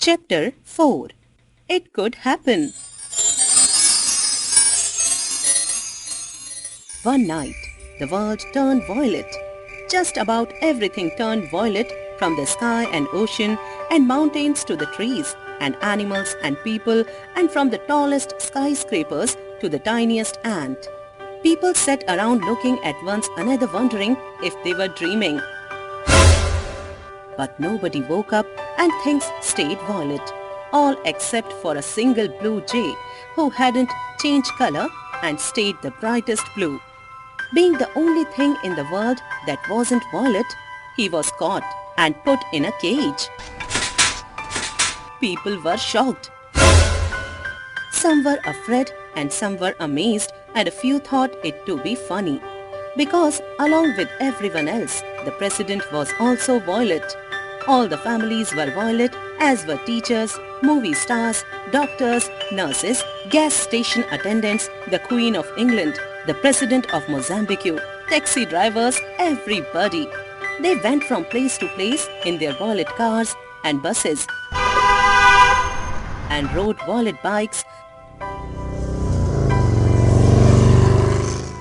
Chapter 4. It Could Happen. One night, the world turned violet. Just about everything turned violet, from the sky and ocean and mountains to the trees and animals and people, and from the tallest skyscrapers to the tiniest ant. People sat around looking at one another, wondering if they were dreaming. But nobody woke up and things stayed violet, all except for a single blue jay who hadn't changed color and stayed the brightest blue. Being the only thing in the world that wasn't violet, he was caught and put in a cage. People were shocked. Some were afraid and some were amazed, and a few thought it to be funny. Because along with everyone else, the president was also violet. All the families were violet, as were teachers, movie stars, doctors, nurses, gas station attendants, the Queen of England, the President of Mozambique, taxi drivers, everybody. They went from place to place in their violet cars and buses and rode violet bikes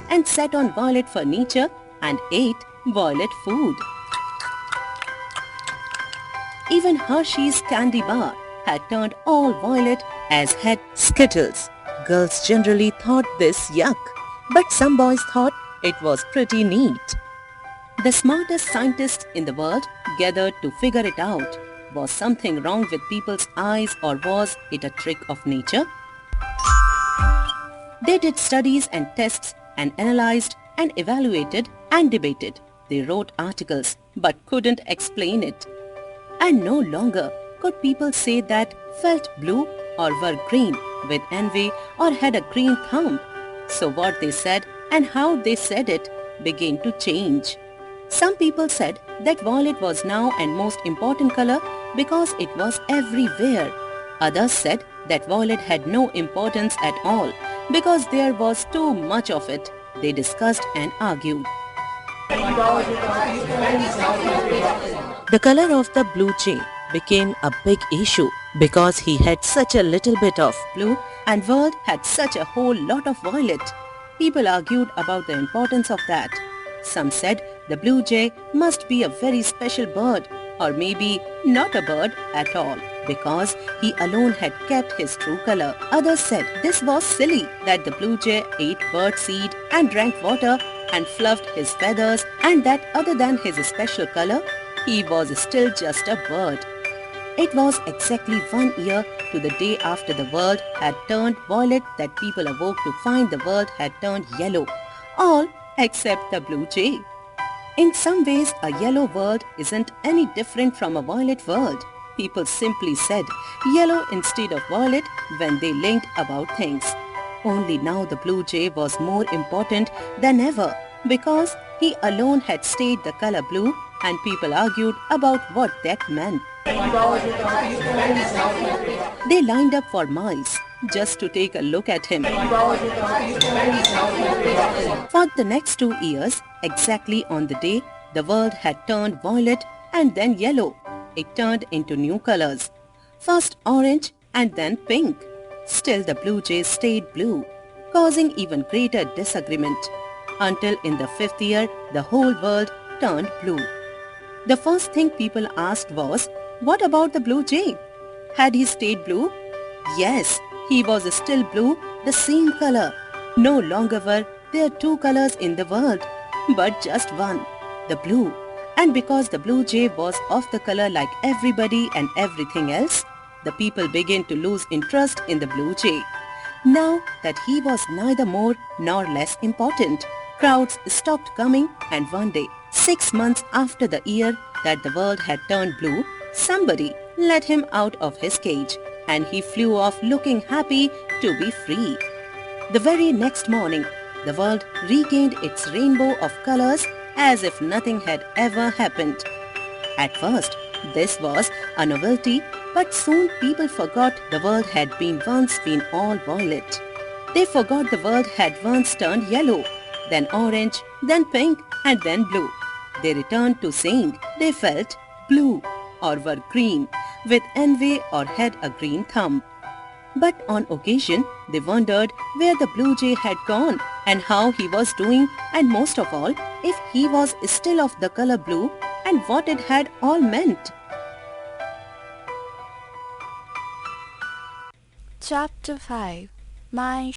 and sat on violet furniture and ate violet food. Even Hershey's candy bar had turned all violet, as had Skittles. Girls generally thought this yuck, but some boys thought it was pretty neat. The smartest scientists in the world gathered to figure it out. Was something wrong with people's eyes, or was it a trick of nature? They did studies and tests and analyzed and evaluated and debated. They wrote articles but couldn't explain it. And no longer could people say that felt blue or were green with envy or had a green thumb. So what they said and how they said it began to change. Some people said that violet was now and most important color because it was everywhere. Others said that violet had no importance at all because there was too much of it. They discussed and argued. The color of the blue jay became a big issue because he had such a little bit of blue and world had such a whole lot of violet. People argued about the importance of that. Some said the blue jay must be a very special bird, or maybe not a bird at all, because he alone had kept his true color. Others said this was silly, that the blue jay ate bird seed and drank water and fluffed his feathers, and that other than his special color, he was still just a bird. It was exactly 1 year to the day after the world had turned violet that people awoke to find the world had turned yellow, all except the blue jay. In some ways, a yellow world isn't any different from a violet world. People simply said yellow instead of violet when they linked about things. Only now the blue jay was more important than ever because he alone had stayed the color blue, and people argued about what that meant. They lined up for miles just to take a look at him. For the next 2 years, exactly on the day the world had turned violet and then yellow, it turned into new colors. First orange and then pink. Still the blue jay stayed blue, causing even greater disagreement, until in the 5th year the whole world turned blue. The first thing people asked was, what about the blue jay? Had he stayed blue? Yes, he was still blue, the same color. No longer were there two colors in the world, but just one, the blue. And because the blue jay was of the color like everybody and everything else, the people began to lose interest in the blue jay. Now that he was neither more nor less important, crowds stopped coming, and one day, 6 months after the year that the world had turned blue, somebody let him out of his cage, and he flew off looking happy to be free. The very next morning, the world regained its rainbow of colors as if nothing had ever happened. At first, this was a novelty, but soon people forgot the world had once been all violet. They forgot the world had once turned yellow, then orange, then pink, and then blue. They returned to saying they felt blue or were green, with envy or had a green thumb. But on occasion, they wondered where the blue jay had gone and how he was doing, and most of all, if he was still of the color blue and what it had all meant. Chapter 5. My